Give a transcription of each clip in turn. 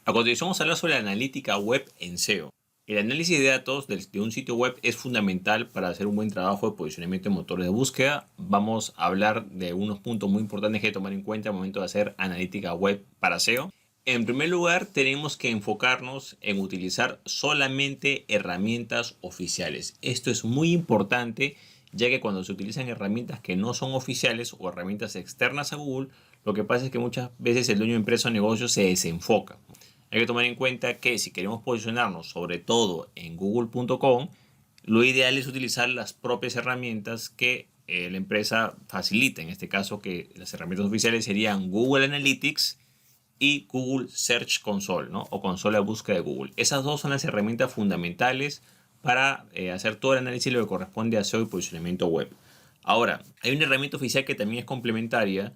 A continuación vamos a hablar sobre la analítica web en SEO. El análisis de datos de un sitio web es fundamental para hacer un buen trabajo de posicionamiento en motores de búsqueda. Vamos a hablar de unos puntos muy importantes que hay que tomar en cuenta al momento de hacer analítica web para SEO. En primer lugar, tenemos que enfocarnos en utilizar solamente herramientas oficiales. Esto es muy importante, ya que cuando se utilizan herramientas que no son oficiales o herramientas externas a Google, lo que pasa es que muchas veces el dueño de empresa o negocio se desenfoca. Hay que tomar en cuenta que si queremos posicionarnos sobre todo en google.com, lo ideal es utilizar las propias herramientas que la empresa facilita. En este caso, que las herramientas oficiales serían Google Analytics y Google Search Console, ¿no? O consola de búsqueda de Google. Esas dos son las herramientas fundamentales para hacer todo el análisis de lo que corresponde a SEO y posicionamiento web. Ahora, hay una herramienta oficial que también es complementaria,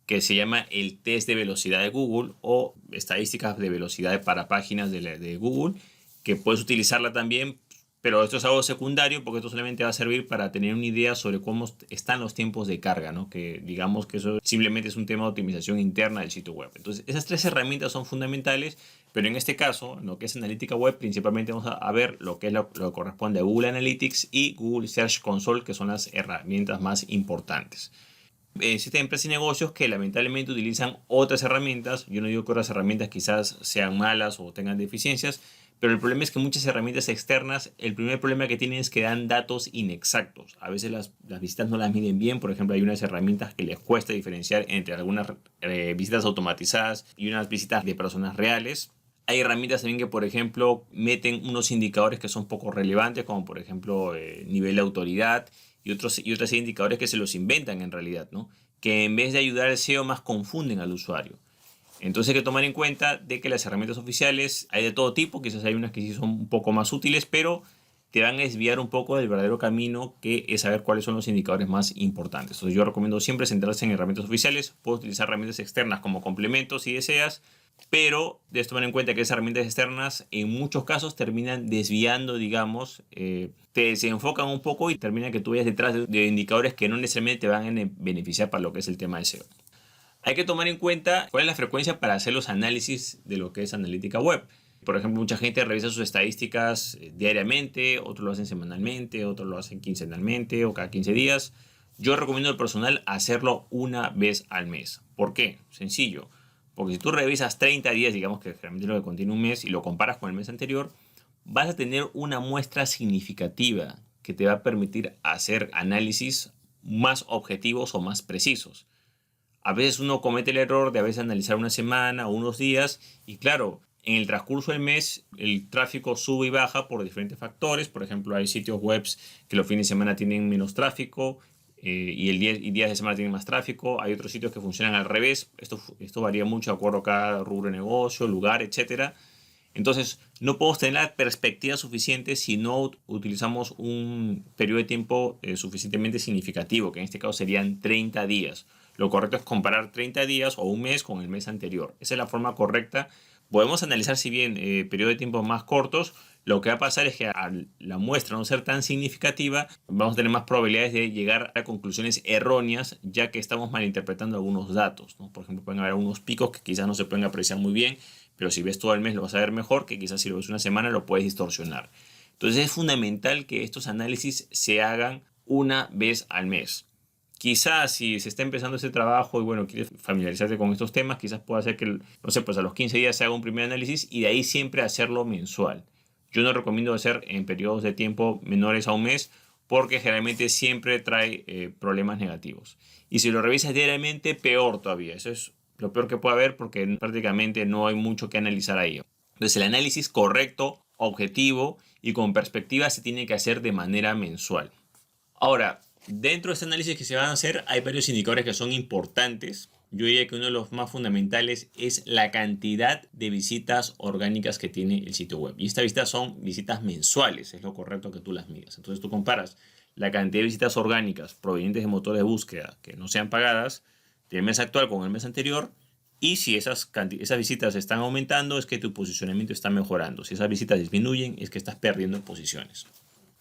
que se llama el test de velocidad de Google o estadísticas de velocidad para páginas de Google, que puedes utilizarla también, pero esto es algo secundario porque esto solamente va a servir para tener una idea sobre cómo están los tiempos de carga, ¿no? Que digamos que eso simplemente es un tema de optimización interna del sitio web. Entonces, esas tres herramientas son fundamentales, pero en este caso, en lo que es analítica web, principalmente vamos a ver lo que es lo que corresponde a Google Analytics y Google Search Console, que son las herramientas más importantes. Existen empresas y negocios que lamentablemente utilizan otras herramientas. Yo no digo que otras herramientas quizás sean malas o tengan deficiencias, pero el problema es que muchas herramientas externas, el primer problema que tienen es que dan datos inexactos. A veces las visitas no las miden bien. Por ejemplo, hay unas herramientas que les cuesta diferenciar entre algunas visitas automatizadas y unas visitas de personas reales. Hay herramientas también que, por ejemplo, meten unos indicadores que son poco relevantes, como por ejemplo nivel de autoridad y otros indicadores que se los inventan en realidad, ¿no? Que en vez de ayudar al SEO más confunden al usuario. Entonces hay que tomar en cuenta de que las herramientas oficiales hay de todo tipo, quizás hay unas que sí son un poco más útiles, pero te van a desviar un poco del verdadero camino, que es saber cuáles son los indicadores más importantes. Entonces yo recomiendo siempre centrarse en herramientas oficiales. Puedes utilizar herramientas externas como complementos si deseas, pero debes tomar en cuenta que esas herramientas externas en muchos casos terminan desviando, digamos, te desenfocan un poco y termina que tú vayas detrás de indicadores que no necesariamente te van a beneficiar para lo que es el tema de SEO. Hay que tomar en cuenta cuál es la frecuencia para hacer los análisis de lo que es analítica web. Por ejemplo, mucha gente revisa sus estadísticas diariamente, otros lo hacen semanalmente, otros lo hacen quincenalmente o cada 15 días. Yo recomiendo al personal hacerlo una vez al mes. ¿Por qué? Sencillo. Porque si tú revisas 30 días, digamos que generalmente lo que contiene un mes, y lo comparas con el mes anterior, vas a tener una muestra significativa que te va a permitir hacer análisis más objetivos o más precisos. A veces uno comete el error de a veces analizar una semana o unos días, y claro, en el transcurso del mes el tráfico sube y baja por diferentes factores. Por ejemplo, hay sitios web que los fines de semana tienen menos tráfico y días de semana tienen más tráfico. Hay otros sitios que funcionan al revés. Esto varía mucho de acuerdo a cada rubro de negocio, lugar, etcétera. Entonces, no podemos tener la perspectiva suficiente si no utilizamos un periodo de tiempo suficientemente significativo, que en este caso serían 30 días. Lo correcto es comparar 30 días o un mes con el mes anterior. Esa es la forma correcta. Podemos analizar, si bien periodos de tiempo más cortos, lo que va a pasar es que al la muestra no ser tan significativa, vamos a tener más probabilidades de llegar a conclusiones erróneas, ya que estamos malinterpretando algunos datos, ¿no? Por ejemplo, pueden haber algunos picos que quizás no se pueden apreciar muy bien, pero si ves todo el mes lo vas a ver mejor, que quizás si lo ves una semana lo puedes distorsionar. Entonces es fundamental que estos análisis se hagan una vez al mes. Quizás si se está empezando ese trabajo y bueno, quieres familiarizarte con estos temas, quizás pueda hacer que, no sé, pues a los 15 días se haga un primer análisis y de ahí siempre hacerlo mensual. Yo no recomiendo hacer en periodos de tiempo menores a un mes, porque generalmente siempre trae problemas negativos. Y si lo revisas diariamente, peor todavía. Eso es lo peor que puede haber, porque prácticamente no hay mucho que analizar ahí. Entonces el análisis correcto, objetivo y con perspectiva se tiene que hacer de manera mensual. Ahora, dentro de este análisis que se van a hacer hay varios indicadores que son importantes. Yo diría que uno de los más fundamentales es la cantidad de visitas orgánicas que tiene el sitio web. Y estas visitas son visitas mensuales, es lo correcto que tú las midas. Entonces tú comparas la cantidad de visitas orgánicas provenientes de motores de búsqueda que no sean pagadas del mes actual con el mes anterior. Y si esas visitas están aumentando, es que tu posicionamiento está mejorando. Si esas visitas disminuyen, es que estás perdiendo posiciones.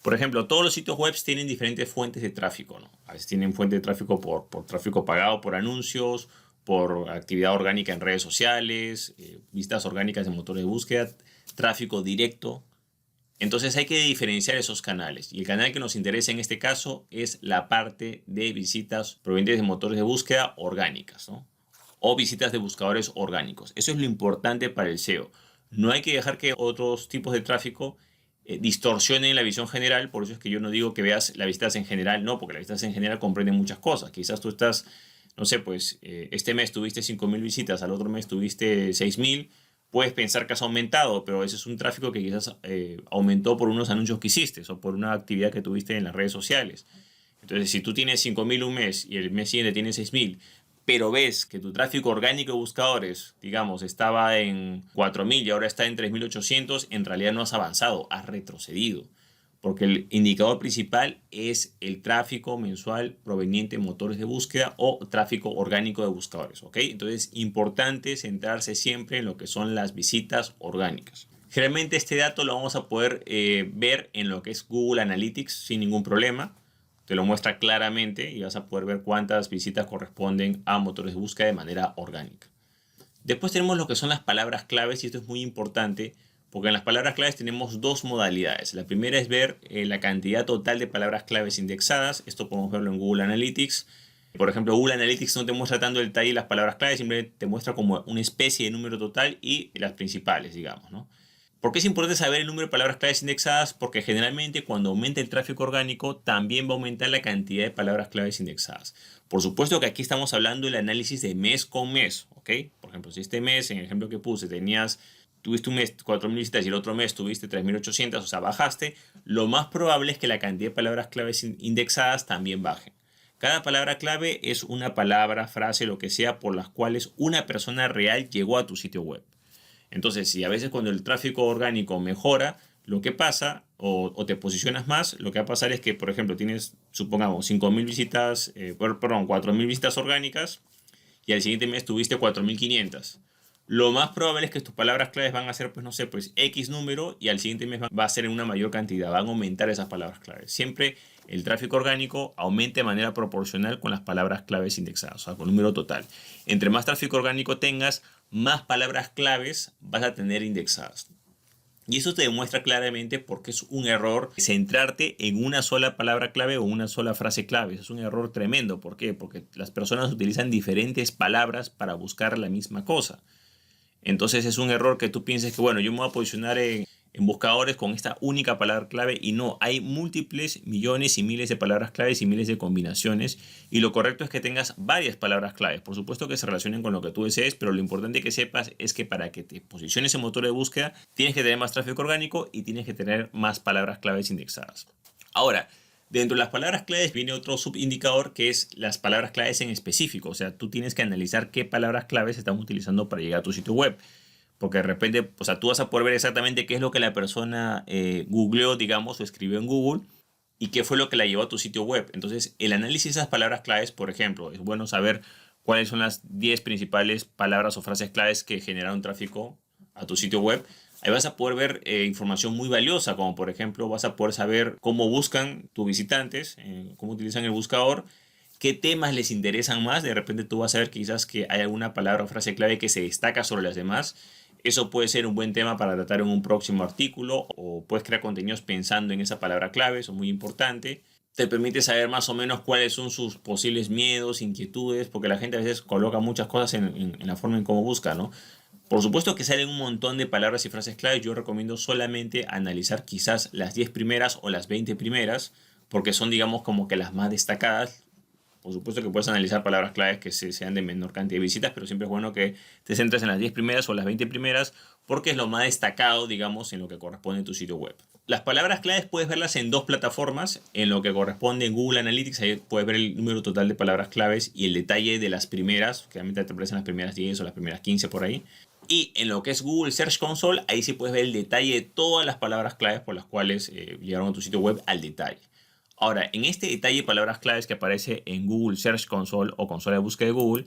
Por ejemplo, todos los sitios web tienen diferentes fuentes de tráfico, ¿no? A veces tienen fuente de tráfico por tráfico pagado por anuncios, por actividad orgánica en redes sociales, visitas orgánicas de motores de búsqueda, tráfico directo. Entonces hay que diferenciar esos canales. Y el canal que nos interesa en este caso es la parte de visitas provenientes de motores de búsqueda orgánicas, ¿no? O visitas de buscadores orgánicos. Eso es lo importante para el SEO. No hay que dejar que otros tipos de tráfico distorsionen la visión general. Por eso es que yo no digo que veas las visitas en general, no, porque las visitas en general comprenden muchas cosas. Quizás tú estás, no sé, pues este mes tuviste 5.000 visitas, al otro mes tuviste 6.000. Puedes pensar que has aumentado, pero ese es un tráfico que quizás aumentó por unos anuncios que hiciste o por una actividad que tuviste en las redes sociales. Entonces, si tú tienes 5.000 un mes y el mes siguiente tienes 6.000, pero ves que tu tráfico orgánico de buscadores, digamos, estaba en 4.000 y ahora está en 3.800, en realidad no has avanzado, has retrocedido. Porque el indicador principal es el tráfico mensual proveniente de motores de búsqueda o tráfico orgánico de buscadores, ¿ok? Entonces, importante centrarse siempre en lo que son las visitas orgánicas. Generalmente este dato lo vamos a poder ver en lo que es Google Analytics sin ningún problema. Te lo muestra claramente y vas a poder ver cuántas visitas corresponden a motores de búsqueda de manera orgánica. Después tenemos lo que son las palabras claves y esto es muy importante porque en las palabras claves tenemos dos modalidades. La primera es ver la cantidad total de palabras claves indexadas. Esto podemos verlo en Google Analytics. Por ejemplo, Google Analytics no te muestra tanto el detalle de las palabras claves, simplemente te muestra como una especie de número total y las principales, digamos, ¿no? ¿Por qué es importante saber el número de palabras claves indexadas? Porque generalmente cuando aumenta el tráfico orgánico también va a aumentar la cantidad de palabras claves indexadas. Por supuesto que aquí estamos hablando del análisis de mes con mes, ¿ok? Por ejemplo, si este mes, en el ejemplo que puse, tuviste un mes 4.000 visitas y el otro mes tuviste 3.800, o sea, bajaste, lo más probable es que la cantidad de palabras claves indexadas también baje. Cada palabra clave es una palabra, frase, lo que sea, por las cuales una persona real llegó a tu sitio web. Entonces, si a veces cuando el tráfico orgánico mejora, lo que pasa, o te posicionas más, lo que va a pasar es que, por ejemplo, tienes, supongamos, 5.000 visitas, 4.000 visitas orgánicas, y al siguiente mes tuviste 4.500. Lo más probable es que tus palabras claves van a ser, pues no sé, pues X número y al siguiente mes va a ser en una mayor cantidad, van a aumentar esas palabras claves. Siempre el tráfico orgánico aumenta de manera proporcional con las palabras claves indexadas, o sea, con número total. Entre más tráfico orgánico tengas, más palabras claves vas a tener indexadas. Y eso te demuestra claramente por qué es un error centrarte en una sola palabra clave o una sola frase clave. Es un error tremendo. ¿Por qué? Porque las personas utilizan diferentes palabras para buscar la misma cosa. Entonces es un error que tú pienses que, bueno, yo me voy a posicionar en buscadores con esta única palabra clave y no, hay múltiples millones y miles de palabras claves y miles de combinaciones y lo correcto es que tengas varias palabras claves. Por supuesto que se relacionen con lo que tú desees, pero lo importante que sepas es que para que te posiciones en motor de búsqueda tienes que tener más tráfico orgánico y tienes que tener más palabras claves indexadas. Ahora, dentro de las palabras claves viene otro subindicador que es las palabras claves en específico. O sea, tú tienes que analizar qué palabras claves están utilizando para llegar a tu sitio web. Porque de repente, o sea, tú vas a poder ver exactamente qué es lo que la persona googleó, digamos, o escribió en Google y qué fue lo que la llevó a tu sitio web. Entonces, el análisis de esas palabras claves, por ejemplo, es bueno saber cuáles son las 10 principales palabras o frases claves que generaron tráfico a tu sitio web. Ahí vas a poder ver información muy valiosa, como por ejemplo vas a poder saber cómo buscan tus visitantes, cómo utilizan el buscador, qué temas les interesan más. De repente tú vas a ver quizás que hay alguna palabra o frase clave que se destaca sobre las demás. Eso puede ser un buen tema para tratar en un próximo artículo o puedes crear contenidos pensando en esa palabra clave, eso es muy importante. Te permite saber más o menos cuáles son sus posibles miedos, inquietudes, porque la gente a veces coloca muchas cosas en la forma en cómo busca, ¿no? Por supuesto que salen un montón de palabras y frases claves. Yo recomiendo solamente analizar quizás las 10 primeras o las 20 primeras, porque son, digamos, como que las más destacadas. Por supuesto que puedes analizar palabras claves que sean de menor cantidad de visitas, pero siempre es bueno que te centres en las 10 primeras o las 20 primeras, porque es lo más destacado, digamos, en lo que corresponde a tu sitio web. Las palabras claves puedes verlas en dos plataformas. En lo que corresponde en Google Analytics, ahí puedes ver el número total de palabras claves y el detalle de las primeras, que realmente te aparecen las primeras 10 o las primeras 15 por ahí. Y en lo que es Google Search Console, ahí sí puedes ver el detalle de todas las palabras claves por las cuales llegaron a tu sitio web al detalle. Ahora, en este detalle de palabras claves que aparece en Google Search Console o consola de búsqueda de Google,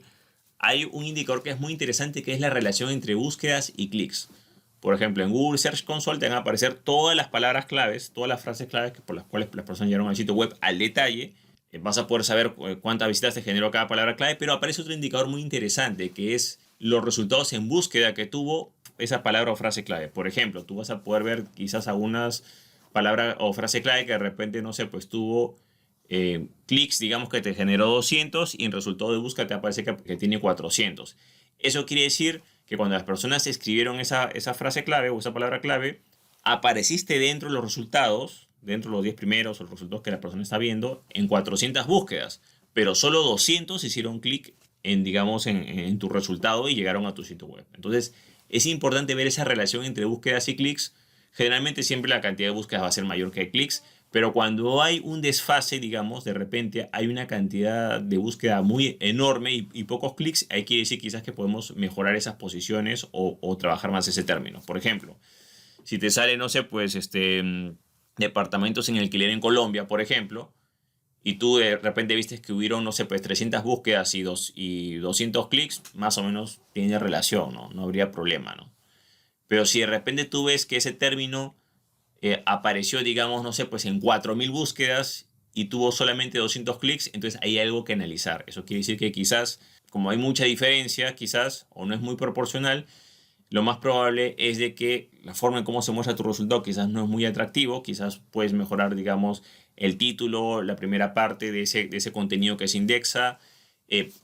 hay un indicador que es muy interesante que es la relación entre búsquedas y clics. Por ejemplo, en Google Search Console te van a aparecer todas las palabras claves, todas las frases claves por las cuales las personas llegaron al sitio web al detalle. Vas a poder saber cuántas visitas te generó cada palabra clave, pero aparece otro indicador muy interesante, que es los resultados en búsqueda que tuvo esa palabra o frase clave. Por ejemplo, tú vas a poder ver quizás algunas palabras o frase clave que de repente, no sé, pues tuvo clics, digamos que te generó 200 y en resultado de búsqueda te aparece que tiene 400. Eso quiere decir que cuando las personas escribieron esa frase clave o esa palabra clave, apareciste dentro de los resultados, dentro de los 10 primeros o los resultados que la persona está viendo, en 400 búsquedas, pero solo 200 hicieron clic en, digamos, en tu resultado y llegaron a tu sitio web. Entonces, es importante ver esa relación entre búsquedas y clics. Generalmente siempre la cantidad de búsquedas va a ser mayor que de clics, pero cuando hay un desfase, digamos, de repente hay una cantidad de búsqueda muy enorme y pocos clics, ahí quiere decir quizás que podemos mejorar esas posiciones o trabajar más ese término. Por ejemplo, si te sale, no sé, pues departamentos en alquiler en Colombia, por ejemplo, y tú de repente viste que hubieron, no sé, pues 300 búsquedas y 200 clics, más o menos tiene relación, ¿no? No habría problema, ¿no? Pero si de repente tú ves que ese término apareció, digamos, no sé, pues en 4000 búsquedas y tuvo solamente 200 clics, entonces hay algo que analizar. Eso quiere decir que quizás, como hay mucha diferencia, quizás, o no es muy proporcional, lo más probable es de que la forma en cómo se muestra tu resultado quizás no es muy atractivo, quizás puedes mejorar, digamos, el título, la primera parte de ese contenido que se indexa.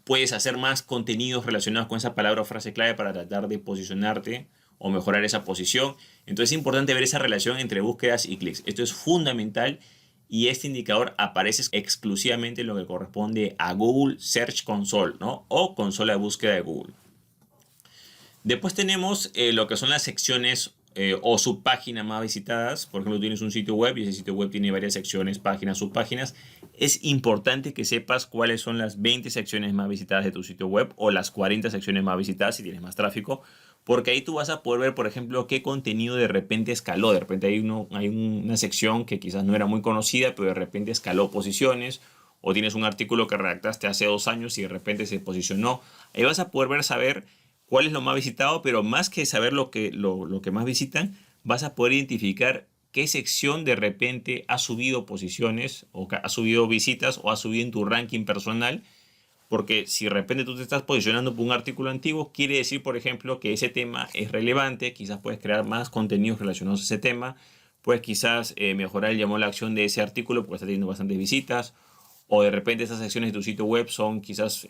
Puedes hacer más contenidos relacionados con esa palabra o frase clave para tratar de posicionarte o mejorar esa posición. Entonces es importante ver esa relación entre búsquedas y clics. Esto es fundamental y este indicador aparece exclusivamente en lo que corresponde a Google Search Console, ¿no? O consola de búsqueda de Google. Después tenemos lo que son las secciones o subpáginas más visitadas. Por ejemplo, tienes un sitio web y ese sitio web tiene varias secciones, páginas, subpáginas. Es importante que sepas cuáles son las 20 secciones más visitadas de tu sitio web o las 40 secciones más visitadas si tienes más tráfico, porque ahí tú vas a poder ver, por ejemplo, qué contenido de repente escaló. De repente hay una sección que quizás no era muy conocida, pero de repente escaló posiciones. O tienes un artículo que redactaste hace 2 años y de repente se posicionó. Ahí vas a poder saber cuál es lo más visitado, pero más que saber lo que más visitan, vas a poder identificar qué sección de repente ha subido posiciones o ha subido visitas o ha subido en tu ranking personal. Porque si de repente tú te estás posicionando por un artículo antiguo, quiere decir, por ejemplo, que ese tema es relevante, quizás puedes crear más contenidos relacionados a ese tema, puedes quizás mejorar el llamado a la acción de ese artículo porque está teniendo bastantes visitas, o de repente esas secciones de tu sitio web son quizás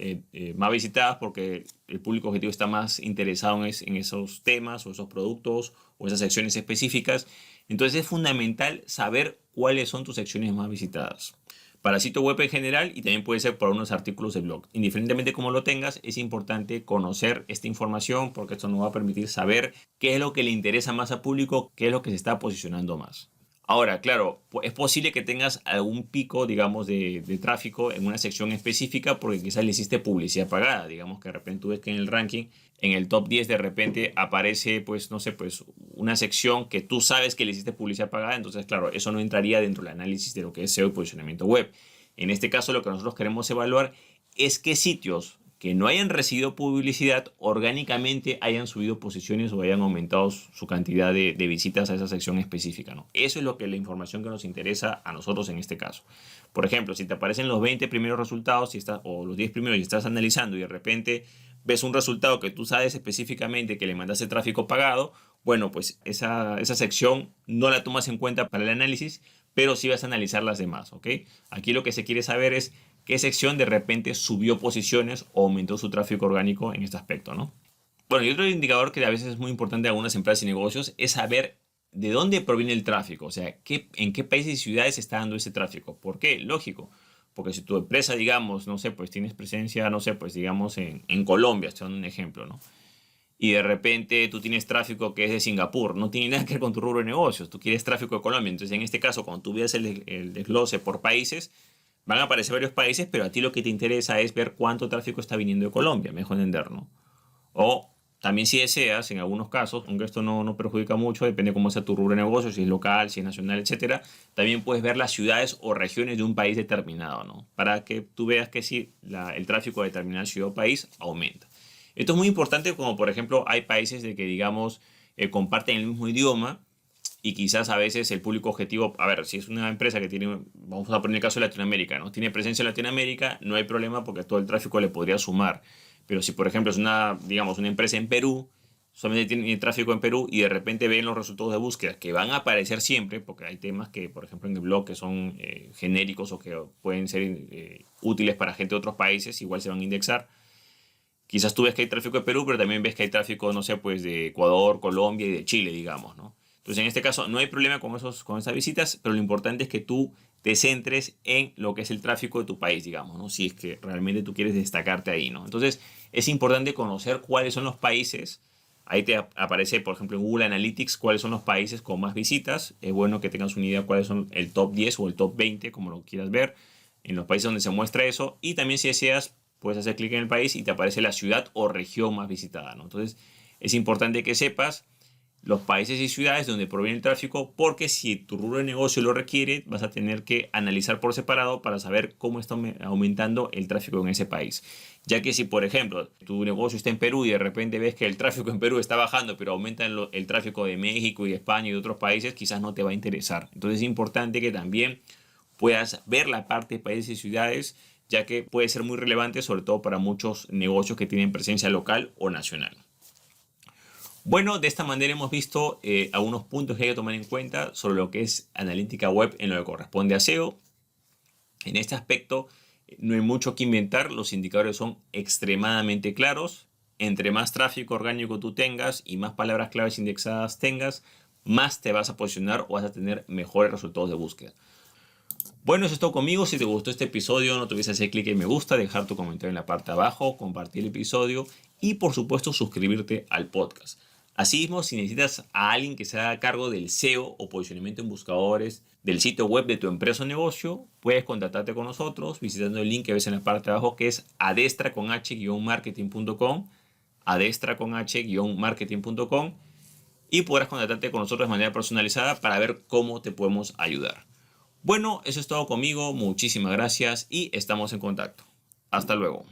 más visitadas porque el público objetivo está más interesado en esos temas o esos productos o esas secciones específicas. Entonces es fundamental saber cuáles son tus secciones más visitadas para sitio web en general y también puede ser para unos artículos de blog. Indiferentemente cómo lo tengas, es importante conocer esta información porque esto nos va a permitir saber qué es lo que le interesa más al público, qué es lo que se está posicionando más. Ahora, claro, es posible que tengas algún pico, digamos, de tráfico en una sección específica porque quizás le hiciste publicidad pagada. Digamos que de repente tú ves que en el ranking, en el top 10 de repente aparece, pues, no sé, pues una sección que tú sabes que le hiciste publicidad pagada. Entonces, claro, eso no entraría dentro del análisis de lo que es SEO y posicionamiento web. En este caso, lo que nosotros queremos evaluar es qué sitios que no hayan recibido publicidad orgánicamente hayan subido posiciones o hayan aumentado su cantidad de visitas a esa sección específica, ¿no? Eso es lo que la información que nos interesa a nosotros en este caso. Por ejemplo, si te aparecen los 20 primeros resultados o los 10 primeros y estás analizando y de repente ves un resultado que tú sabes específicamente que le mandaste tráfico pagado, bueno, pues esa sección no la tomas en cuenta para el análisis, pero sí vas a analizar las demás, ¿ok? Aquí lo que se quiere saber es qué sección de repente subió posiciones o aumentó su tráfico orgánico en este aspecto, ¿no? Bueno, y otro indicador que a veces es muy importante en algunas empresas y negocios es saber de dónde proviene el tráfico, o sea, en qué países y ciudades se está dando ese tráfico. ¿Por qué? Lógico, porque si tu empresa, digamos, no sé, pues tienes presencia, no sé, pues digamos en Colombia, estoy dando un ejemplo, ¿no? Y de repente tú tienes tráfico que es de Singapur, no tiene nada que ver con tu rubro de negocios, tú quieres tráfico de Colombia. Entonces, en este caso, cuando tú veas el desglose por países, van a aparecer varios países, pero a ti lo que te interesa es ver cuánto tráfico está viniendo de Colombia, mejor entender, ¿no? O también si deseas, en algunos casos, aunque esto no perjudica mucho, depende cómo sea tu rubro de negocio, si es local, si es nacional, etcétera, también puedes ver las ciudades o regiones de un país determinado, ¿no? Para que tú veas que si el tráfico de determinada ciudad o país aumenta. Esto es muy importante como, por ejemplo, hay países de que, digamos, comparten el mismo idioma y quizás a veces el público objetivo, a ver, si es una empresa que tiene, vamos a poner el caso de Latinoamérica, ¿no? Tiene presencia en Latinoamérica, no hay problema porque todo el tráfico le podría sumar. Pero si, por ejemplo, es una, digamos, una empresa en Perú, solamente tiene tráfico en Perú y de repente ven los resultados de búsqueda que van a aparecer siempre, porque hay temas que, por ejemplo, en el blog que son genéricos o que pueden ser útiles para gente de otros países, igual se van a indexar. Quizás tú ves que hay tráfico de Perú, pero también ves que hay tráfico, no sé, pues de Ecuador, Colombia y de Chile, digamos, ¿no? Entonces, en este caso, no hay problema con esas visitas, pero lo importante es que tú te centres en lo que es el tráfico de tu país, digamos, ¿no? Si es que realmente tú quieres destacarte ahí, ¿no? Entonces, es importante conocer cuáles son los países. Ahí te aparece, por ejemplo, en Google Analytics, cuáles son los países con más visitas. Es bueno que tengas una idea cuáles son el top 10 o el top 20, como lo quieras ver, en los países donde se muestra eso. Y también si deseas, puedes hacer clic en el país y te aparece la ciudad o región más visitada, ¿no? Entonces, es importante que sepas los países y ciudades donde proviene el tráfico, porque si tu rubro de negocio lo requiere, vas a tener que analizar por separado para saber cómo está aumentando el tráfico en ese país. Ya que si, por ejemplo, tu negocio está en Perú y de repente ves que el tráfico en Perú está bajando, pero aumenta el tráfico de México y de España y de otros países, quizás no te va a interesar. Entonces es importante que también puedas ver la parte de países y ciudades, ya que puede ser muy relevante, sobre todo para muchos negocios que tienen presencia local o nacional. Bueno, de esta manera hemos visto algunos puntos que hay que tomar en cuenta sobre lo que es analítica web en lo que corresponde a SEO. En este aspecto no hay mucho que inventar, los indicadores son extremadamente claros. Entre más tráfico orgánico tú tengas y más palabras claves indexadas tengas, más te vas a posicionar o vas a tener mejores resultados de búsqueda. Bueno, eso es todo conmigo. Si te gustó este episodio, no te olvides hacer clic en me gusta, dejar tu comentario en la parte de abajo, compartir el episodio y por supuesto suscribirte al podcast. Asimismo, si necesitas a alguien que se haga cargo del SEO o posicionamiento en buscadores del sitio web de tu empresa o negocio, puedes contactarte con nosotros visitando el link que ves en la parte de abajo, que es adestraconh-marketing.com, adestraconh-marketing.com, y podrás contactarte con nosotros de manera personalizada para ver cómo te podemos ayudar. Bueno, eso es todo conmigo. Muchísimas gracias y estamos en contacto. Hasta luego.